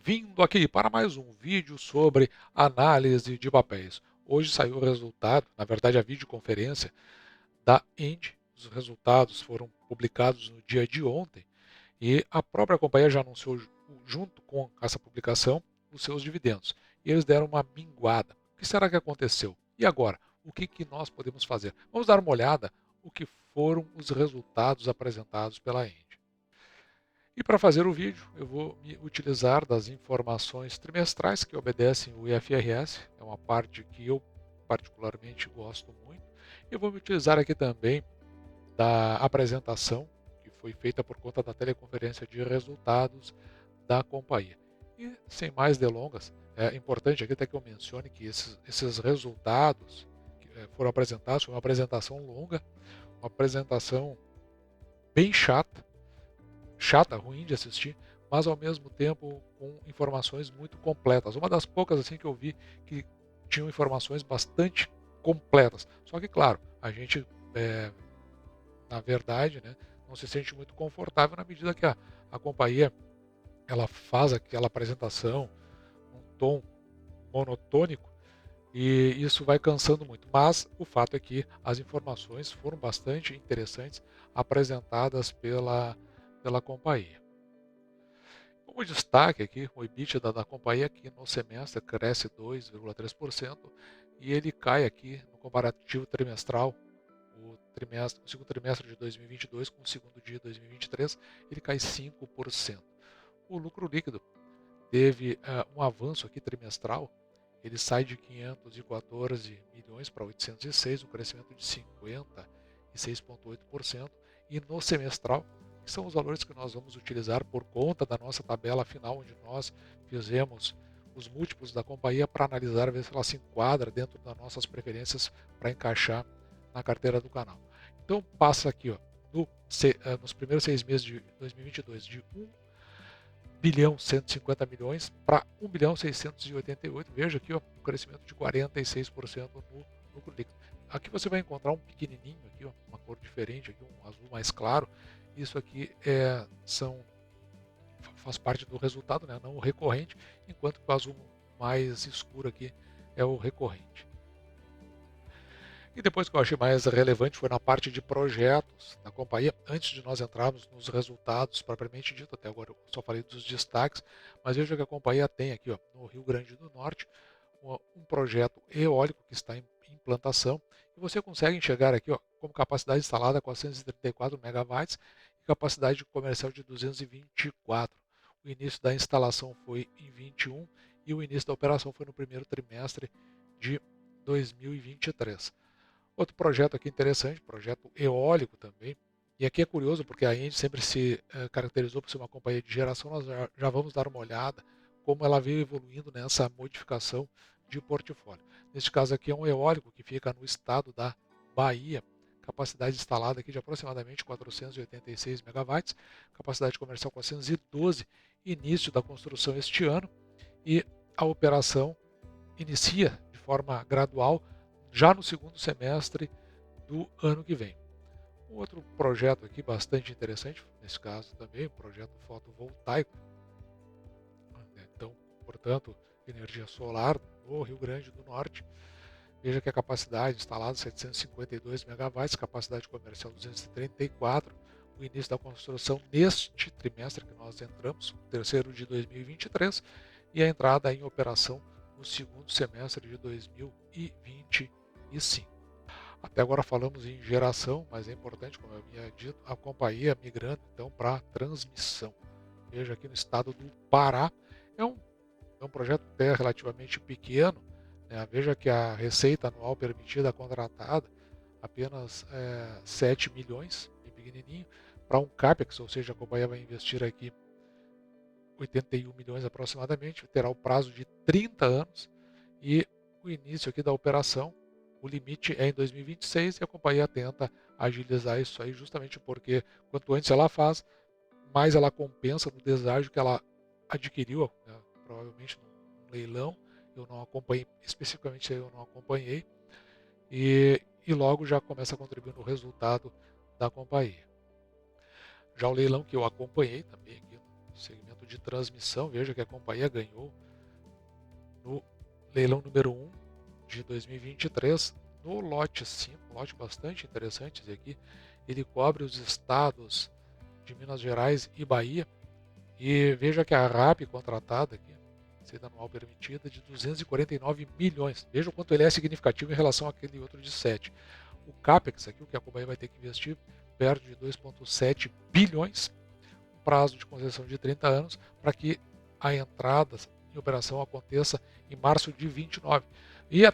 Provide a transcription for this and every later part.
Bem-vindo aqui para mais um vídeo sobre análise de papéis. Hoje saiu o resultado, na verdade a videoconferência da Engie. Os resultados foram publicados no dia de ontem e a própria companhia já anunciou junto com essa publicação os seus dividendos. E eles deram uma minguada. O que será que aconteceu? E agora? O que nós podemos fazer? Vamos dar uma olhada o que foram os resultados apresentados pela Engie. E para fazer o vídeo, eu vou me utilizar das informações trimestrais que obedecem o IFRS, é uma parte que eu particularmente gosto muito. Eu vou me utilizar aqui também da apresentação que foi feita por conta da teleconferência de resultados da companhia. E sem mais delongas, é importante aqui até que eu mencione que esses resultados que foram apresentados, foi uma apresentação longa, uma apresentação bem chata, ruim de assistir, mas ao mesmo tempo com informações muito completas. Uma das poucas assim que eu vi que tinham informações bastante completas. Só que, claro, a gente, na verdade, né, não se sente muito confortável na medida que a companhia ela faz aquela apresentação num tom monotônico e isso vai cansando muito. Mas o fato é que as informações foram bastante interessantes apresentadas pela companhia. Como destaque aqui, o EBITDA da companhia aqui no semestre cresce 2,3% e ele cai aqui no comparativo trimestral, o segundo trimestre de 2022 com o segundo de 2023, ele cai 5%. O lucro líquido teve um avanço aqui trimestral, ele sai de 514 milhões para 806, um crescimento de 56,8%, e no semestral, que são os valores que nós vamos utilizar por conta da nossa tabela final, onde nós fizemos os múltiplos da companhia para analisar, ver se ela se enquadra dentro das nossas preferências para encaixar na carteira do canal. Então passa aqui, ó, nos primeiros 6 meses de 2022, de 1 bilhão 150 milhões para 1 bilhão 688. Veja aqui, ó, um crescimento de 46% no lucro líquido. Aqui você vai encontrar um pequenininho aqui, ó, uma cor diferente aqui, um azul mais claro. Isso aqui faz parte do resultado, né, não o recorrente, enquanto que o azul mais escuro aqui é o recorrente. E depois que eu achei mais relevante foi na parte de projetos da companhia, antes de nós entrarmos nos resultados propriamente dito, até agora eu só falei dos destaques, mas veja que a companhia tem aqui, ó, no Rio Grande do Norte um projeto eólico que está em implantação e você consegue enxergar aqui, ó, como capacidade instalada 434 megawatts e capacidade comercial de 224. O início da instalação foi em 21 e o início da operação foi no primeiro trimestre de 2023. Outro projeto aqui interessante, projeto eólico também. E aqui é curioso porque a Engie sempre se caracterizou por ser uma companhia de geração. Nós já vamos dar uma olhada como ela veio evoluindo nessa modificação de portfólio. Neste caso aqui é um eólico que fica no estado da Bahia, capacidade instalada aqui de aproximadamente 486 megawatts, capacidade comercial 412, início da construção este ano e a operação inicia de forma gradual já no segundo semestre do ano que vem. Um outro projeto aqui bastante interessante, nesse caso também, um projeto fotovoltaico. Então, portanto, energia solar no Rio Grande do Norte. Veja que a capacidade instalada 752 megawatts, capacidade comercial 234, o início da construção neste trimestre que nós entramos, terceiro de 2023, e a entrada em operação no segundo semestre de 2025. Até agora falamos em geração, mas é importante, como eu havia dito, a companhia migrando então para transmissão. Veja aqui no estado do Pará, é um, é um projeto até relativamente pequeno, né? Veja que a receita anual permitida contratada apenas 7 milhões, bem pequenininho, para um CAPEX, ou seja, a companhia vai investir aqui 81 milhões aproximadamente, terá o prazo de 30 anos e o início aqui da operação, o limite é em 2026 e a companhia tenta agilizar isso aí justamente porque quanto antes ela faz, mais ela compensa no deságio que ela adquiriu, né, provavelmente num leilão, eu não acompanhei, especificamente eu não acompanhei, e logo já começa a contribuir no resultado da companhia. Já o leilão que eu acompanhei também aqui no segmento de transmissão. Veja que a companhia ganhou no leilão número 1 de 2023, no lote 5, um lote bastante interessante. Esse aqui, ele cobre os estados de Minas Gerais e Bahia. E veja que a RAP contratada aqui, receita anual permitida, de 249 milhões. Veja o quanto ele é significativo em relação àquele outro de 7. O CAPEX aqui, o que a companhia vai ter que investir, perto de 2,7 bilhões, um prazo de concessão de 30 anos, para que a entrada em operação aconteça em março de 29. E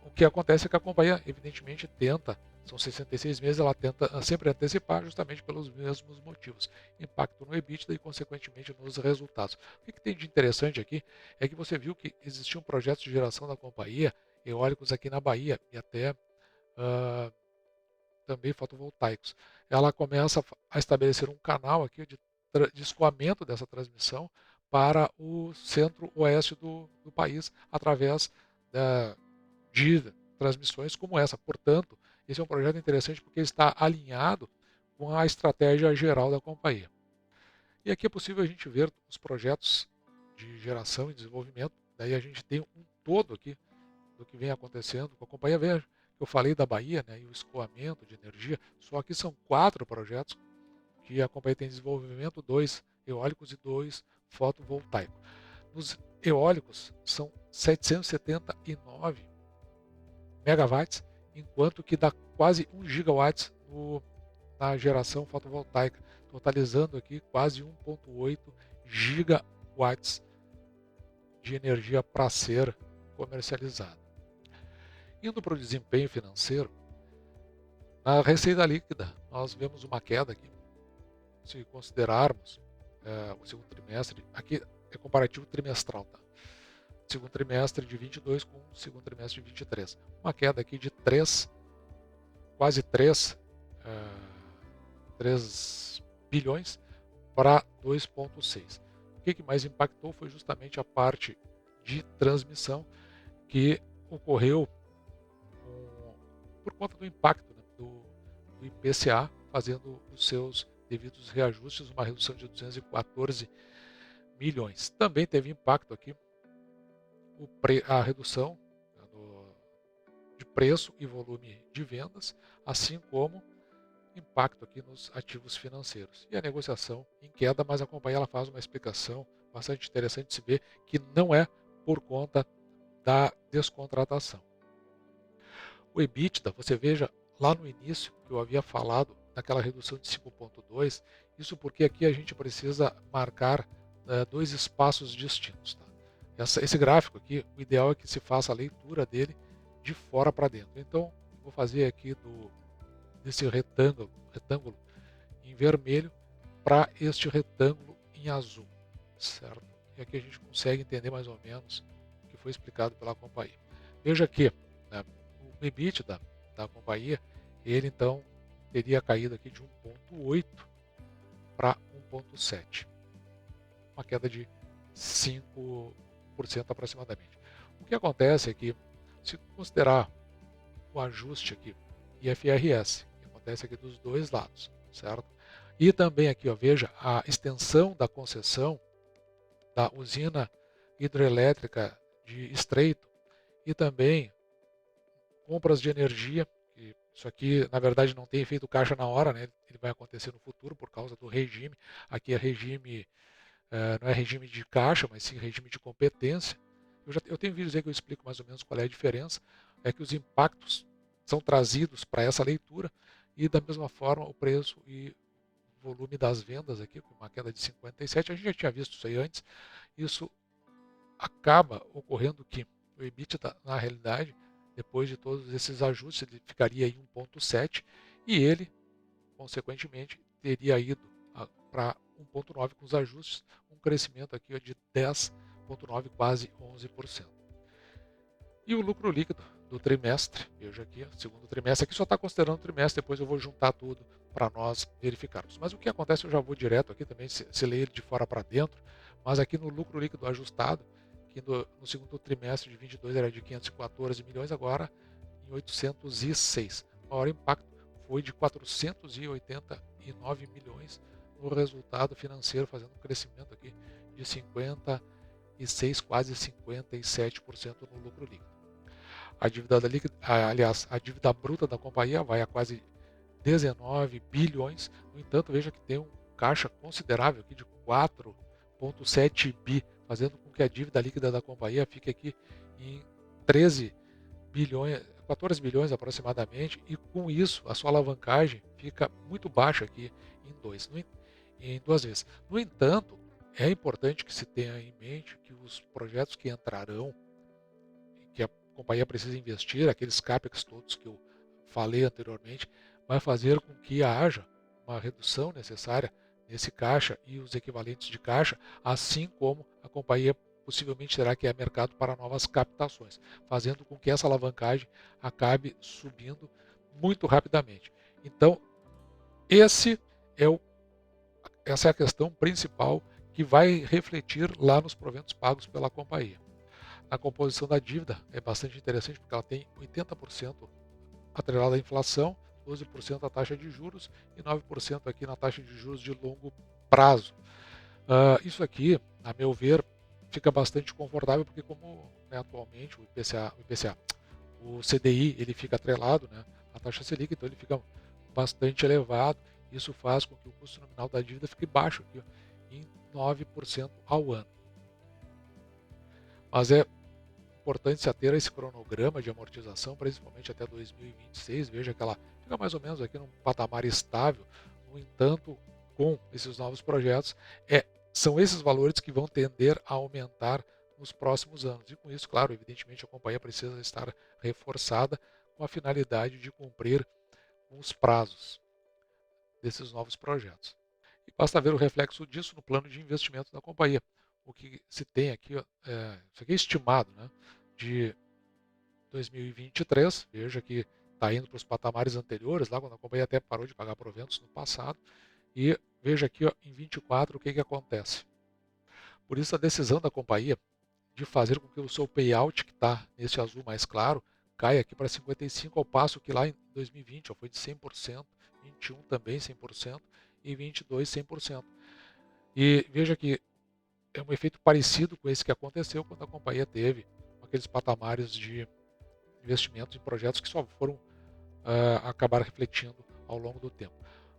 o que acontece é que a companhia, evidentemente, tenta, são 66 meses, ela tenta sempre antecipar justamente pelos mesmos motivos. Impacto no EBITDA e, consequentemente, nos resultados. O que tem de interessante aqui é que você viu que existiam projetos de geração da companhia, eólicos aqui na Bahia e até também fotovoltaicos. Ela começa a estabelecer um canal aqui de escoamento dessa transmissão para o centro-oeste do país, através de transmissões como essa. Portanto, esse é um projeto interessante porque está alinhado com a estratégia geral da companhia. E aqui é possível a gente ver os projetos de geração e desenvolvimento. Daí a gente tem um todo aqui do que vem acontecendo com a companhia. Veja, eu falei da Bahia, né, e o escoamento de energia, só que são 4 projetos que a companhia tem em desenvolvimento, 2 eólicos e 2 fotovoltaicos. Nos eólicos são 779 megawatts, enquanto que dá quase 1 gigawatts na geração fotovoltaica, totalizando aqui quase 1,8 gigawatts de energia para ser comercializada. Indo para o desempenho financeiro, na receita líquida nós vemos uma queda aqui. Se considerarmos o segundo trimestre, aqui é comparativo trimestral, tá? Segundo trimestre de 22 com o segundo trimestre de 23. Uma queda aqui de quase 3 bilhões para 2,6. O que mais impactou foi justamente a parte de transmissão, que ocorreu por conta do impacto, né, do IPCA, fazendo os seus devidos reajustes, uma redução de 214 milhões. Também teve impacto aqui a redução de preço e volume de vendas, assim como impacto aqui nos ativos financeiros. E a negociação em queda, mas a companhia ela faz uma explicação bastante interessante de se ver que não é por conta da descontratação. O EBITDA, você veja lá no início que eu havia falado daquela redução de 5,2, isso porque aqui a gente precisa marcar 2 espaços distintos. Tá? Esse gráfico aqui, o ideal é que se faça a leitura dele de fora para dentro. Então, vou fazer aqui desse retângulo em vermelho para este retângulo em azul, certo? E aqui a gente consegue entender mais ou menos o que foi explicado pela companhia. Veja que, né, o EBITDA da companhia, ele então teria caído aqui de 1,8 para 1,7, uma queda de 5% aproximadamente. O que acontece é que, se considerar o ajuste aqui, IFRS, que acontece aqui dos dois lados, certo? E também aqui, ó, veja a extensão da concessão da usina hidrelétrica de Estreito e também compras de energia. Isso aqui, na verdade, não tem efeito caixa na hora, né? Ele vai acontecer no futuro por causa do regime. Aqui é regime, não é regime de caixa, mas sim regime de competência. Eu tenho vídeos aí que eu explico mais ou menos qual é a diferença. É que os impactos são trazidos para essa leitura e, da mesma forma, o preço e volume das vendas aqui, com uma queda de 57, a gente já tinha visto isso aí antes. Isso acaba ocorrendo que o EBITDA, na realidade, depois de todos esses ajustes, ele ficaria em 1,7 e ele, consequentemente, teria ido para 1,9 com os ajustes, um crescimento aqui de 10,9, quase 11%. E o lucro líquido do trimestre, veja aqui, segundo trimestre, aqui só está considerando o trimestre, depois eu vou juntar tudo para nós verificarmos. Mas o que acontece, eu já vou direto aqui também, se ler ele de fora para dentro, mas aqui no lucro líquido ajustado, que no segundo trimestre de 22 era de 514 milhões, agora em 806. O maior impacto foi de 489 milhões no resultado financeiro, fazendo um crescimento aqui de 56, quase 57% no lucro líquido. A dívida líquida, aliás, a dívida bruta da companhia vai a quase 19 bilhões. No entanto, veja que tem um caixa considerável aqui de 4,7 bi, fazendo com que a dívida líquida da companhia fique aqui em 13 bilhões, 14 bilhões aproximadamente, e com isso a sua alavancagem fica muito baixa aqui em duas vezes. No entanto, é importante que se tenha em mente que os projetos que entrarão, que a companhia precisa investir, aqueles CAPEX todos que eu falei anteriormente, vai fazer com que haja uma redução necessária nesse caixa e os equivalentes de caixa, assim como a companhia possivelmente terá que ir ao mercado para novas captações, fazendo com que essa alavancagem acabe subindo muito rapidamente. Então, é essa é a questão principal que vai refletir lá nos proventos pagos pela companhia. A composição da dívida é bastante interessante porque ela tem 80% atrelada à inflação, 12% à taxa de juros e 9% aqui na taxa de juros de longo prazo. Isso aqui, a meu ver, fica bastante confortável porque como atualmente o CDI ele fica atrelado, né, à taxa Selic, então ele fica bastante elevado. Isso faz com que o custo nominal da dívida fique baixo aqui, em 9% ao ano. Mas é importante se ater a esse cronograma de amortização, principalmente até 2026. Veja que ela fica mais ou menos aqui num patamar estável. No entanto, com esses novos projetos, são esses valores que vão tender a aumentar nos próximos anos. E com isso, claro, evidentemente a companhia precisa estar reforçada com a finalidade de cumprir os prazos desses novos projetos. E basta ver o reflexo disso no plano de investimento da companhia. O que se tem aqui, isso aqui é estimado, né, de 2023, veja que está indo para os patamares anteriores, lá quando a companhia até parou de pagar proventos no passado, e veja aqui em 24 o que acontece. Por isso a decisão da companhia de fazer com que o seu payout, que está nesse azul mais claro, caia aqui para 55%, ao passo que lá em 2020 foi de 100%, 21 também 100% e 22 100%. E veja que é um efeito parecido com esse que aconteceu quando a companhia teve aqueles patamares de investimentos em projetos que só foram acabar refletindo ao longo do tempo.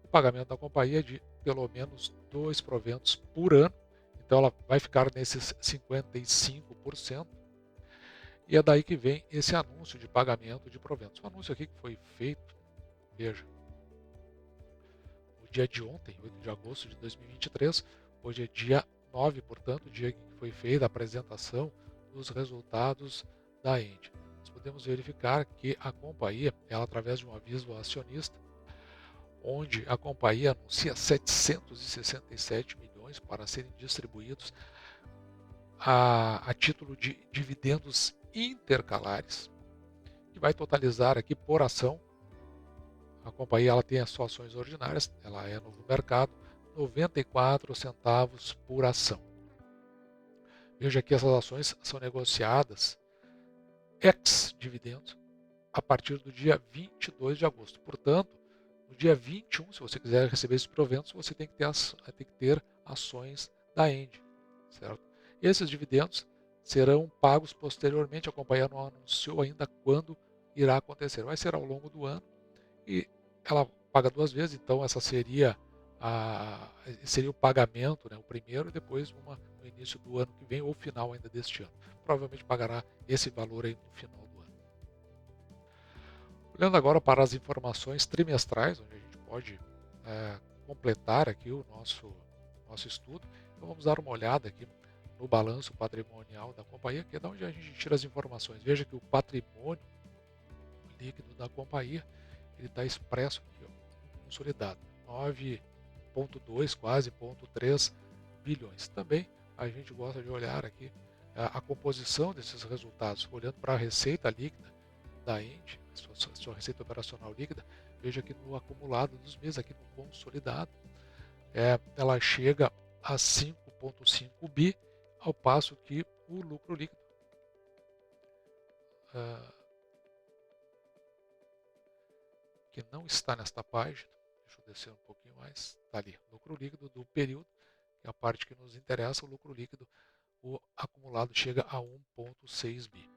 O pagamento da companhia é de pelo menos 2 proventos por ano, então ela vai ficar nesses 55%, e é daí que vem esse anúncio de pagamento de proventos. O anúncio aqui que foi feito, veja, no dia de ontem, 8 de agosto de 2023, hoje é dia 9, portanto, dia que foi feita a apresentação dos resultados da Ende. Nós podemos verificar que a companhia, ela através de um aviso acionista, onde a companhia anuncia 767 milhões para serem distribuídos a título de dividendos intercalares, que vai totalizar aqui por ação. A companhia ela tem as suas ações ordinárias, ela é no mercado, 94 centavos por ação. Veja que essas ações são negociadas ex-dividendos a partir do dia 22 de agosto. Portanto, no dia 21, se você quiser receber esses proventos, você tem que ter ações da Ende, certo? Esses dividendos serão pagos posteriormente. A companhia não anunciou ainda quando irá acontecer. Vai ser ao longo do ano e ela paga duas vezes, então essa seria o pagamento, né, o primeiro, e depois uma no início do ano que vem ou final ainda deste ano. Provavelmente pagará esse valor aí no final do ano. Olhando agora para as informações trimestrais, onde a gente pode completar aqui o nosso estudo, então vamos dar uma olhada aqui no balanço patrimonial da companhia, que é de onde a gente tira as informações. Veja que o patrimônio líquido da companhia ele está expresso aqui, ó, consolidado, 9,2, quase 0,3 bilhões. Também a gente gosta de olhar aqui a composição desses resultados, olhando para a receita líquida da Ende, sua receita operacional líquida. Veja que no acumulado dos meses, aqui no consolidado, ela chega a 5,5 bi, ao passo que o lucro líquido que não está nesta página, deixa deixa eu descer um pouquinho mais, está ali, lucro líquido do período, que é a parte que nos interessa, o lucro líquido, o acumulado chega a 1,6 bi.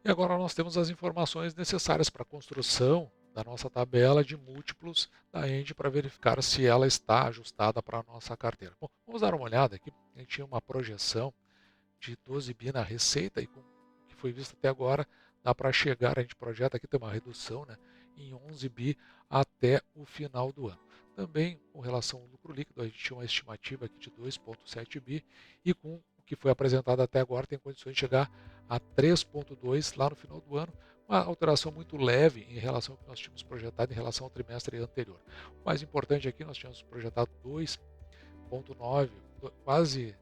E agora nós temos as informações necessárias para a construção da nossa tabela de múltiplos da Engie para verificar se ela está ajustada para a nossa carteira. Bom, vamos dar uma olhada aqui. A gente tinha uma projeção de 12 bi na receita e com o que foi visto até agora, dá para chegar, a gente projeta aqui, tem uma redução, né, em 11 bi até o final do ano. Também com relação ao lucro líquido, a gente tinha uma estimativa aqui de 2,7 bi e com o que foi apresentado até agora tem condições de chegar a 3,2 lá no final do ano, uma alteração muito leve em relação ao que nós tínhamos projetado em relação ao trimestre anterior. O mais importante aqui, nós tínhamos projetado 2,9, quase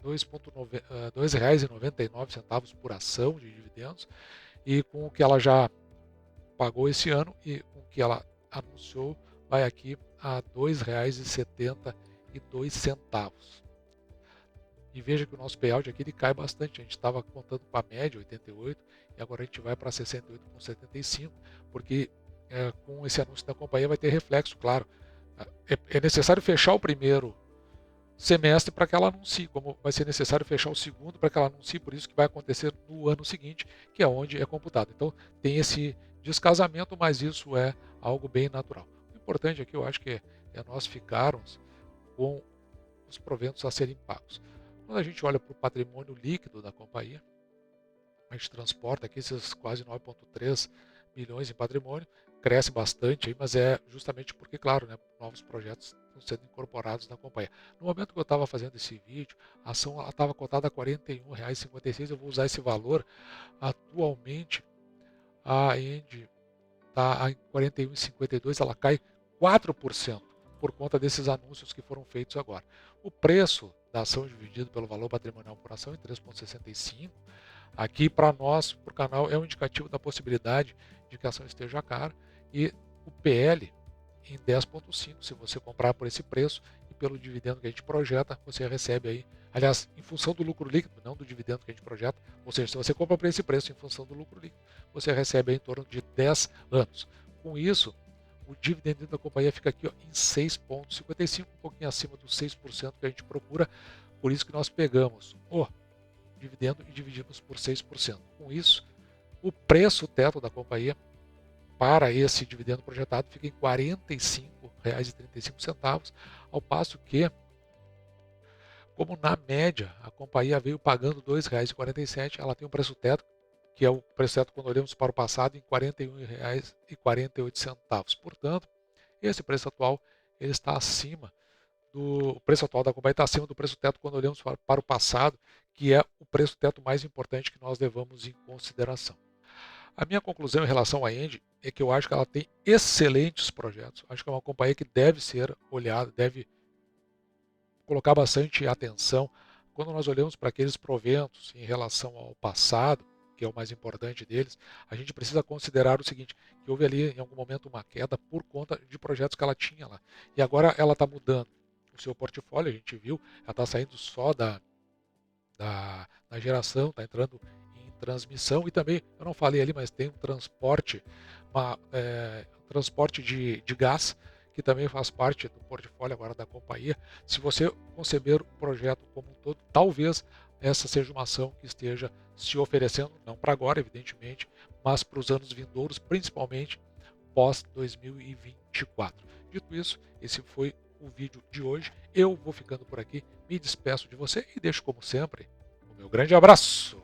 R$ 2,99 por ação de dividendos, e com o que ela já pagou esse ano e com o que ela anunciou, vai aqui a R$ 2,72. E veja que o nosso payout aqui ele cai bastante. A gente estava contando com a média 88 e agora a gente vai para 68,75, porque com esse anúncio da companhia vai ter reflexo, claro. É necessário fechar o primeiro semestre para que ela anuncie, como vai ser necessário fechar o segundo para que ela anuncie, por isso que vai acontecer no ano seguinte, que é onde é computado. Então tem esse descasamento, mas isso é algo bem natural. O importante aqui eu acho que é nós ficarmos com os proventos a serem pagos. Quando a gente olha para o patrimônio líquido da companhia, a gente transporta aqui esses quase 9,3 milhões em patrimônio, cresce bastante, aí, mas é justamente porque, claro, né, novos projetos estão sendo incorporados na companhia. No momento que eu estava fazendo esse vídeo, a ação estava cotada a R$ 41,56, eu vou usar esse valor. Atualmente, a Engie está em R$ 41,52, ela cai 4% por conta desses anúncios que foram feitos agora. O preço da ação dividido pelo valor patrimonial por ação em 3,65, aqui para nós, para o canal, é um indicativo da possibilidade de que a ação esteja cara, e o PL em 10,5, se você comprar por esse preço e pelo dividendo que a gente projeta, você recebe aí, aliás, em função do lucro líquido, não do dividendo que a gente projeta, ou seja, se você compra por esse preço em função do lucro líquido, você recebe aí em torno de 10 anos. Com isso, o dividendo da companhia fica aqui ó, em 6,55, um pouquinho acima dos 6% que a gente procura, por isso que nós pegamos o dividendo e dividimos por 6%. Com isso, o preço teto da companhia para esse dividendo projetado fica em R$ 45,35, ao passo que, como na média a companhia veio pagando R$ 2,47, ela tem um preço teto, que é o preço teto quando olhamos para o passado, em R$ 41,48. Portanto, esse preço atual ele está acima o preço atual da companhia está acima do preço teto quando olhamos para o passado, que é o preço teto mais importante que nós levamos em consideração. A minha conclusão em relação à Engie é que eu acho que ela tem excelentes projetos. Acho que é uma companhia que deve ser olhada, deve colocar bastante atenção. Quando nós olhamos para aqueles proventos em relação ao passado, que é o mais importante deles, a gente precisa considerar o seguinte, que houve ali em algum momento uma queda por conta de projetos que ela tinha lá. E agora ela está mudando o seu portfólio, a gente viu, ela está saindo só da geração, está entrando em transmissão e também, eu não falei ali, mas tem um transporte, transporte de gás, que também faz parte do portfólio agora da companhia. Se você conceber o projeto como um todo, talvez essa seja uma ação que esteja se oferecendo, não para agora, evidentemente, mas para os anos vindouros, principalmente pós 2024. Dito isso, esse foi o vídeo de hoje. Eu vou ficando por aqui, me despeço de você e deixo, como sempre, o meu grande abraço.